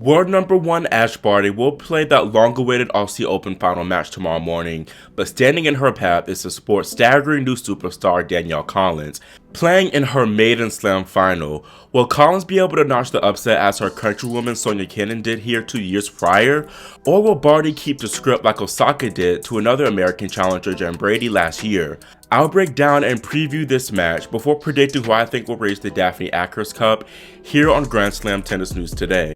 World number one Ash Barty will play that long-awaited Aussie Open final match tomorrow morning, but standing in her path is the sport's staggering new superstar Danielle Collins. Playing in her maiden slam final, will Collins be able to notch the upset as her countrywoman Sonya Kevin did here 2 years prior? Or will Barty keep the script like Osaka did to another American challenger Jen Brady last year? I'll break down and preview this match before predicting who I think will raise the Daphne Akhurst Cup here on Grand Slam Tennis News Today.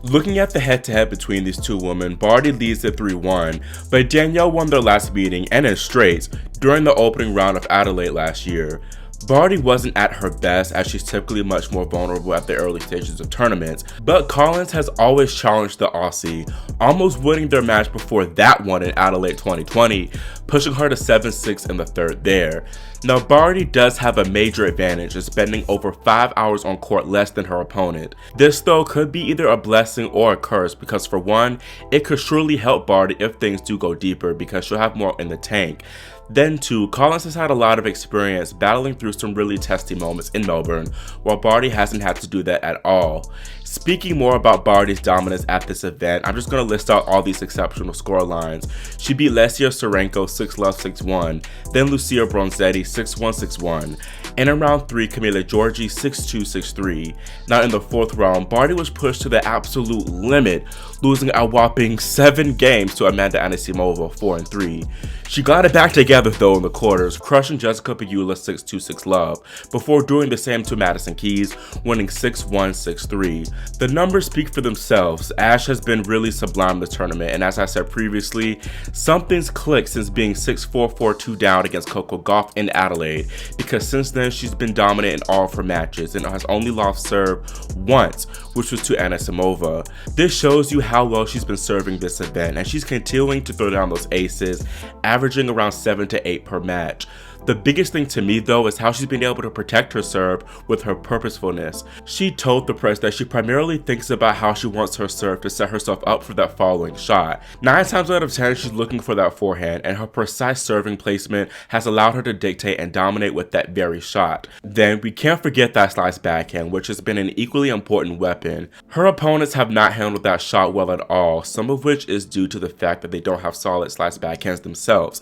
Looking at the head-to-head between these two women, Barty leads at 3-1, but Danielle won their last meeting and in straights during the opening round of Adelaide last year. Barty wasn't at her best as she's typically much more vulnerable at the early stages of tournaments, but Collins has always challenged the Aussie, almost winning their match before that one in Adelaide 2020, pushing her to 7-6 in the third there. Now Barty does have a major advantage in spending over 5 hours on court less than her opponent. This though could be either a blessing or a curse because for one, it could surely help Barty if things do go deeper because she'll have more in the tank. Then two, Collins has had a lot of experience battling through some really testy moments in Melbourne, while Barty hasn't had to do that at all. Speaking more about Barty's dominance at this event, I'm just going to list out all these exceptional scorelines. She beat Lesia Sorenko 6-love 6-1, then Lucia Bronzetti 6-1 6-1, and in round 3 Camila Giorgi 6-2 6-3. Now in the fourth round, Barty was pushed to the absolute limit, losing a whopping 7 games to Amanda Anisimova 4-3. She got it back together though in the quarters, crushing Jessica Pegula 6-2 6-love, before doing the same to Madison Keys, winning 6-1 6-3. The numbers speak for themselves. Ash has been really sublime this tournament, and as I said previously, something's clicked since being 6-4 4-2 down against Coco Gauff in Adelaide, because since then she's been dominant in all of her matches and has only lost serve once, which was to Anisimova. This shows you how well she's been serving this event, and she's continuing to throw down those aces, averaging around 7 to 8 per match. The biggest thing to me though is how she's been able to protect her serve with her purposefulness. She told the press that she primarily thinks about how she wants her serve to set herself up for that following shot. 9 times out of 10 she's looking for that forehand, and her precise serving placement has allowed her to dictate and dominate with that very shot. Then we can't forget that slice backhand, which has been an equally important weapon. Her opponents have not handled that shot well at all, some of which is due to the fact that they don't have solid slice backhands themselves.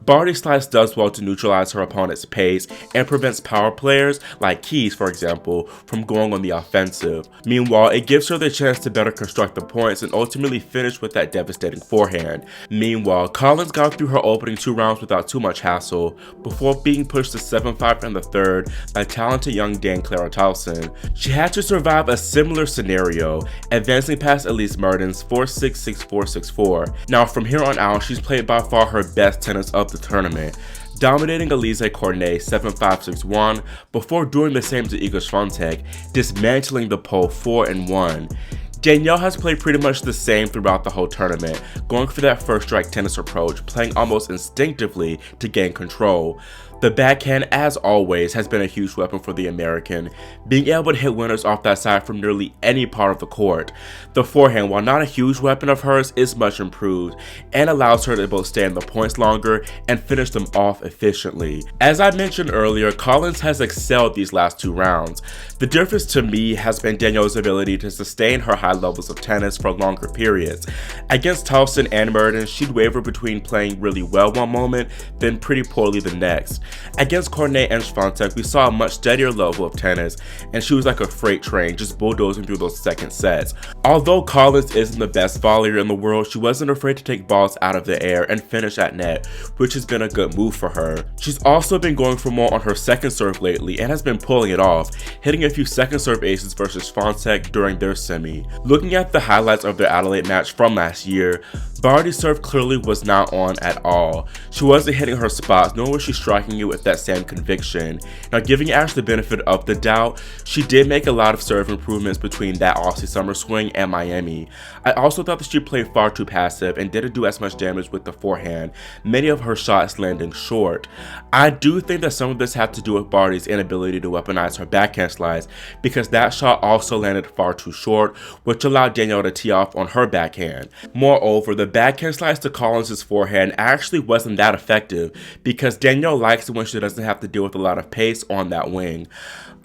Barty's slice does well to neutralize her opponent's pace and prevents power players, like Keys for example, from going on the offensive. Meanwhile, it gives her the chance to better construct the points and ultimately finish with that devastating forehand. Meanwhile, Collins got through her opening 2 rounds without too much hassle, before being pushed to 7-5 in the third by talented young Dane Clara Towson. She had to survive a similar scenario, advancing past Elise Mertens 4-6 6-4 6-4. Now from here on out, she's played by far her best tennis of the tournament, dominating Elise Cornet 7-5 6-1 before doing the same to Iga Swiatek, dismantling the pole 4-1. Danielle has played pretty much the same throughout the whole tournament, going for that first strike tennis approach, playing almost instinctively to gain control. The backhand, as always, has been a huge weapon for the American, being able to hit winners off that side from nearly any part of the court. The forehand, while not a huge weapon of hers, is much improved and allows her to both stay in the points longer and finish them off efficiently. As I mentioned earlier, Collins has excelled these last 2 rounds. The difference to me has been Danielle's ability to sustain her high levels of tennis for longer periods. Against Towson and Mertens, she'd waver between playing really well one moment, then pretty poorly the next. Against Cornet and Swiatek, we saw a much steadier level of tennis, and she was like a freight train, just bulldozing through those second sets. Although Collins isn't the best volleyer in the world, she wasn't afraid to take balls out of the air and finish at net, which has been a good move for her. She's also been going for more on her second serve lately and has been pulling it off, hitting a few second serve aces versus Swiatek during their semi. Looking at the highlights of their Adelaide match from last year, Barty's serve clearly was not on at all. She wasn't hitting her spots, nor was she striking taking it with that same conviction. Now, giving Ash the benefit of the doubt, she did make a lot of serve improvements between that Aussie Summer Swing and Miami. I also thought that she played far too passive and didn't do as much damage with the forehand, many of her shots landing short. I do think that some of this had to do with Barty's inability to weaponize her backhand slice, because that shot also landed far too short, which allowed Danielle to tee off on her backhand. Moreover, the backhand slice to Collins' forehand actually wasn't that effective, because Danielle likes it when she doesn't have to deal with a lot of pace on that wing.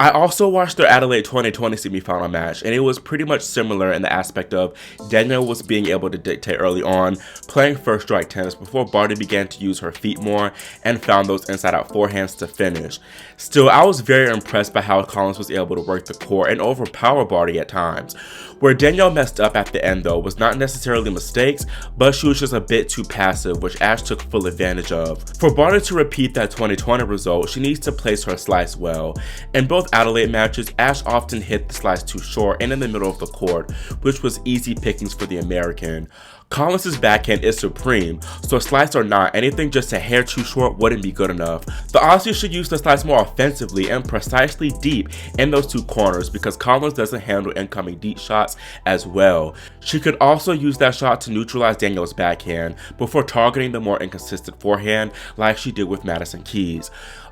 I also watched their Adelaide 2020 semifinal match, and it was pretty much similar in the aspect of Danielle was being able to dictate early on, playing first strike tennis before Barty began to use her feet more and found those inside-out forehands to finish. Still, I was very impressed by how Collins was able to work the court and overpower Barty at times. Where Danielle messed up at the end though was not necessarily mistakes, but she was just a bit too passive, which Ash took full advantage of. For Barty to repeat that 2020 result, she needs to place her slice well. In both Adelaide matches, Ash often hit the slice too short and in the middle of the court, which was easy pickings for the American. Collins' backhand is supreme, so a slice or not, anything just a hair too short wouldn't be good enough. The Aussie should use the slice more offensively and precisely deep in those two corners, because Collins doesn't handle incoming deep shots as well. She could also use that shot to neutralize Danielle's backhand before targeting the more inconsistent forehand like she did with Madison Keys.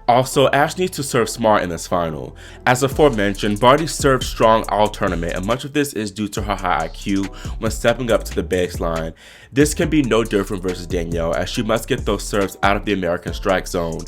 Also, Ash needs to serve smart in this final. As aforementioned, Barty served strong all tournament, and much of this is due to her high IQ when stepping up to the baseline. This can be no different versus Danielle, as she must get those serves out of the American strike zone.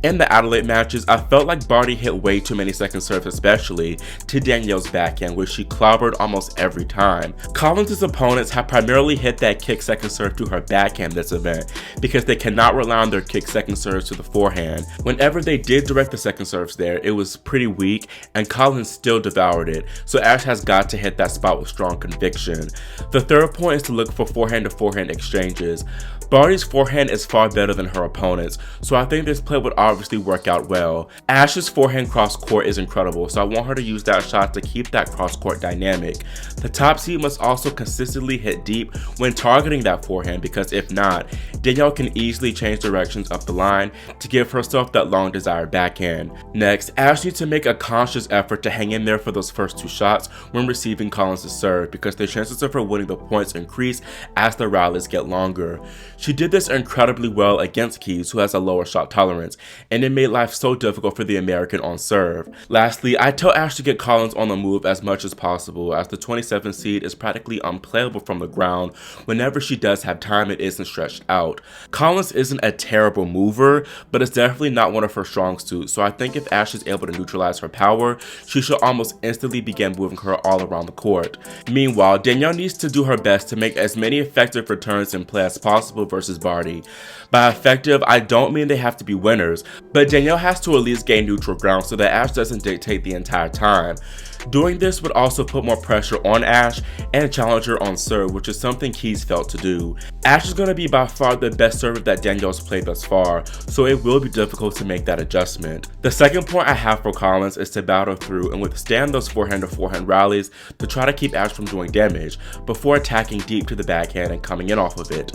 In the Adelaide matches, I felt like Barty hit way too many second serves, especially to Danielle's backhand, which she clobbered almost every time. Collins' opponents have primarily hit that kick second serve to her backhand this event, because they cannot rely on their kick second serves to the forehand. Whenever they did direct the second serves there, it was pretty weak, and Collins still devoured it, so Ash has got to hit that spot with strong conviction. The third point is to look for forehand to forehand exchanges. Barty's forehand is far better than her opponent's, so I think this play would obviously work out well. Ash's forehand cross court is incredible, so I want her to use that shot to keep that cross court dynamic. The top seed must also consistently hit deep when targeting that forehand, because if not, Danielle can easily change directions up the line to give herself that long desired backhand. Next, Ash needs to make a conscious effort to hang in there for those first two shots when receiving Collins' serve, because the chances of her winning the points increase as the rallies get longer. She did this incredibly well against Keys, who has a lower shot tolerance, and it made life so difficult for the American on serve. Lastly, I tell Ash to get Collins on the move as much as possible, as the 27 seed is practically unplayable from the ground. Whenever she does have time, it isn't stretched out. Collins isn't a terrible mover, but it's definitely not one of her strong suits, so I think if Ash is able to neutralize her power, she should almost instantly begin moving her all around the court. Meanwhile, Danielle needs to do her best to make as many effective returns in play as possible versus Barty. By effective, I don't mean they have to be winners, but Danielle has to at least gain neutral ground so that Ash doesn't dictate the entire time. Doing this would also put more pressure on Ash and challenge her on serve, which is something Keys failed to do. Ash is going to be by far the best server that Danielle's played thus far, so it will be difficult to make that adjustment. The second point I have for Collins is to battle through and withstand those forehand to forehand rallies to try to keep Ash from doing damage before attacking deep to the backhand and coming in off of it.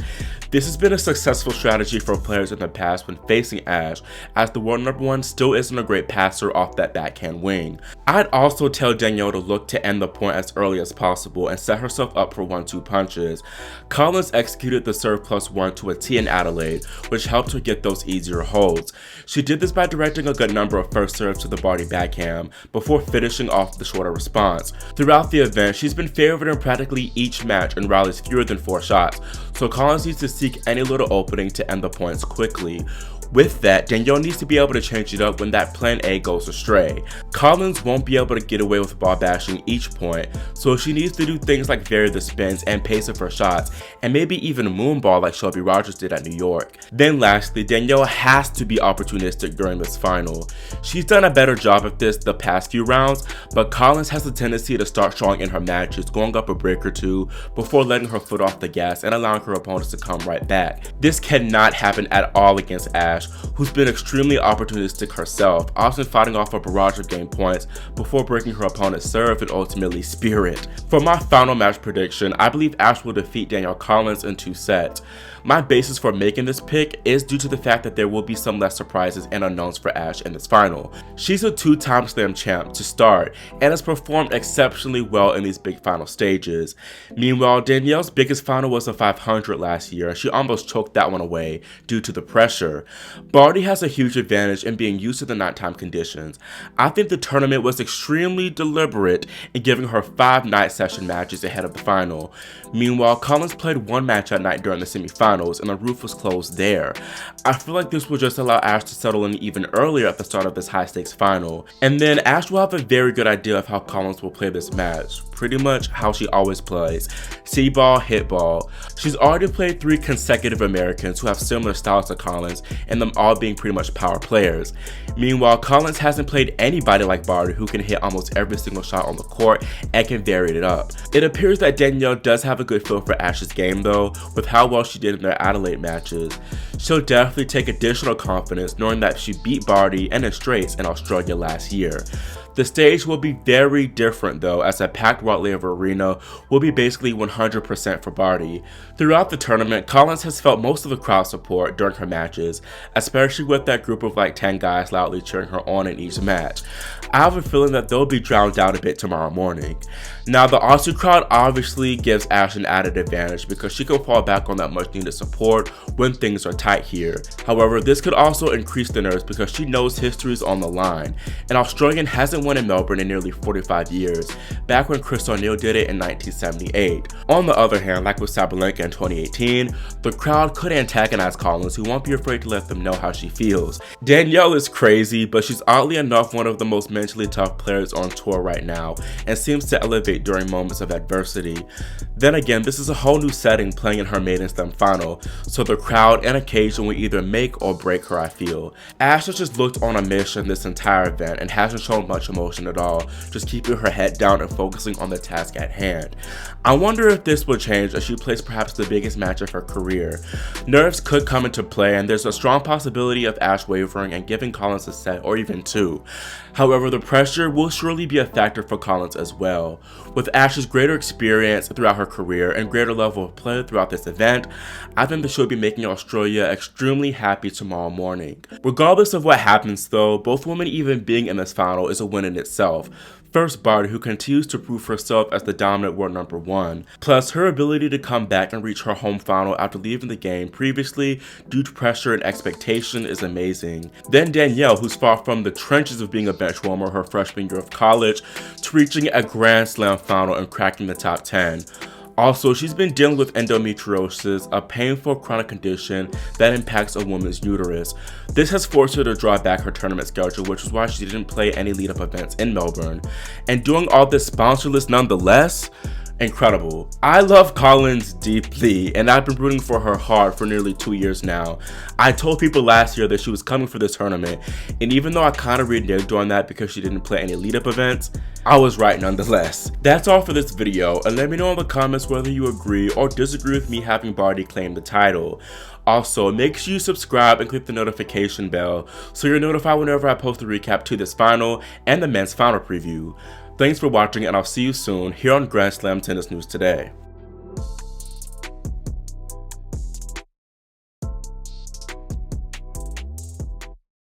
This has been a successful strategy for players in the past when facing Ash, as the world number one still isn't a great passer off that backhand wing. I'd also tell Danielle to look to end the point as early as possible and set herself up for 1-2 punches. Collins executed the serve +1 to a T in Adelaide, which helped her get those easier holds. She did this by directing a good number of first serves to the Barty backhand before finishing off the shorter response. Throughout the event, she's been favored in practically each match and rallies fewer than 4 shots, so Collins needs to seek any little opening to end the points quickly. With that, Danielle needs to be able to change it up when that plan A goes astray. Collins won't be able to get away with ball bashing each point, so she needs to do things like vary the spins and pace of her shots, and maybe even moonball like Shelby Rogers did at New York. Then lastly, Danielle has to be opportunistic during this final. She's done a better job of this the past few rounds, but Collins has a tendency to start strong in her matches, going up a break or two before letting her foot off the gas and allowing her opponents to come right back. This cannot happen at all against Ash, who's been extremely opportunistic herself, often fighting off a barrage of game points before breaking her opponent's serve and ultimately spear it. For my final match prediction, I believe Ash will defeat Danielle Collins in 2 sets. My basis for making this pick is due to the fact that there will be some less surprises and unknowns for Ash in this final. She's a 2-time slam champ to start and has performed exceptionally well in these big final stages. Meanwhile, Danielle's biggest final was the 500 last year, and she almost choked that one away due to the pressure. Barty has a huge advantage in being used to the nighttime conditions. I think the tournament was extremely deliberate in giving her 5 night session matches ahead of the final. Meanwhile, Collins played 1 match at night during the semifinals, and the roof was closed there. I feel like this will just allow Ash to settle in even earlier at the start of this high stakes final, and then Ash will have a very good idea of how Collins will play this match. Pretty much how she always plays. See ball, hit ball. She's already played 3 consecutive Americans who have similar styles to Collins, and them all being pretty much power players. Meanwhile, Collins hasn't played anybody like Barty who can hit almost every single shot on the court and can vary it up. It appears that Danielle does have a good feel for Ash's game though, with how well she did in their Adelaide matches. She'll definitely take additional confidence knowing that she beat Barty and in straights in Australia last year. The stage will be very different though, as a packed Rod Laver arena will be basically 100% for Barty. Throughout the tournament, Collins has felt most of the crowd support during her matches, especially with that group of like 10 guys loudly cheering her on in each match. I have a feeling that they'll be drowned out a bit tomorrow morning. Now, the Aussie crowd obviously gives Ash an added advantage because she can fall back on that much needed support when things are tight here. However, this could also increase the nerves because she knows history is on the line. An Australian hasn't won in Melbourne in nearly 45 years, back when Chris O'Neill did it in 1978. On the other hand, like with Sabalenka in 2018, the crowd could antagonize Collins, who won't be afraid to let them know how she feels. Danielle is crazy, but she's oddly enough one of the most mentally tough players on tour right now, and seems to elevate during moments of adversity. Then again, this is a whole new setting playing in her maiden slam final, so the crowd and occasion will either make or break her, I feel. Ash has just looked on a mission this entire event and hasn't shown much emotion at all, just keeping her head down and focusing on the task at hand. I wonder if this will change as she plays perhaps the biggest match of her career. Nerves could come into play, and there's a strong possibility of Ash wavering and giving Collins a set or even 2. However, the pressure will surely be a factor for Collins as well. With Ash's greater experience throughout her career and greater level of play throughout this event, I think that she'll be making Australia extremely happy tomorrow morning. Regardless of what happens though, both women even being in this final is a win in itself. First, Barty, who continues to prove herself as the dominant world number 1, plus her ability to come back and reach her home final after leaving the game previously due to pressure and expectation is amazing. Then Danielle, who's far from the trenches of being a bench warmer her freshman year of college to reaching a Grand Slam final and cracking the top 10. Also, she's been dealing with endometriosis, a painful chronic condition that impacts a woman's uterus. This has forced her to draw back her tournament schedule, which is why she didn't play any lead-up events in Melbourne. And doing all this sponsorless nonetheless? Incredible. I love Collins deeply, and I've been rooting for her hard for nearly 2 years now. I told people last year that she was coming for this tournament, and even though I kind of reneged on that because she didn't play any lead-up events, I was right nonetheless. That's all for this video, and let me know in the comments whether you agree or disagree with me having Barty claim the title. Also, make sure you subscribe and click the notification bell so you're notified whenever I post a recap to this final and the men's final preview. Thanks for watching, and I'll see you soon here on Grand Slam Tennis News Today.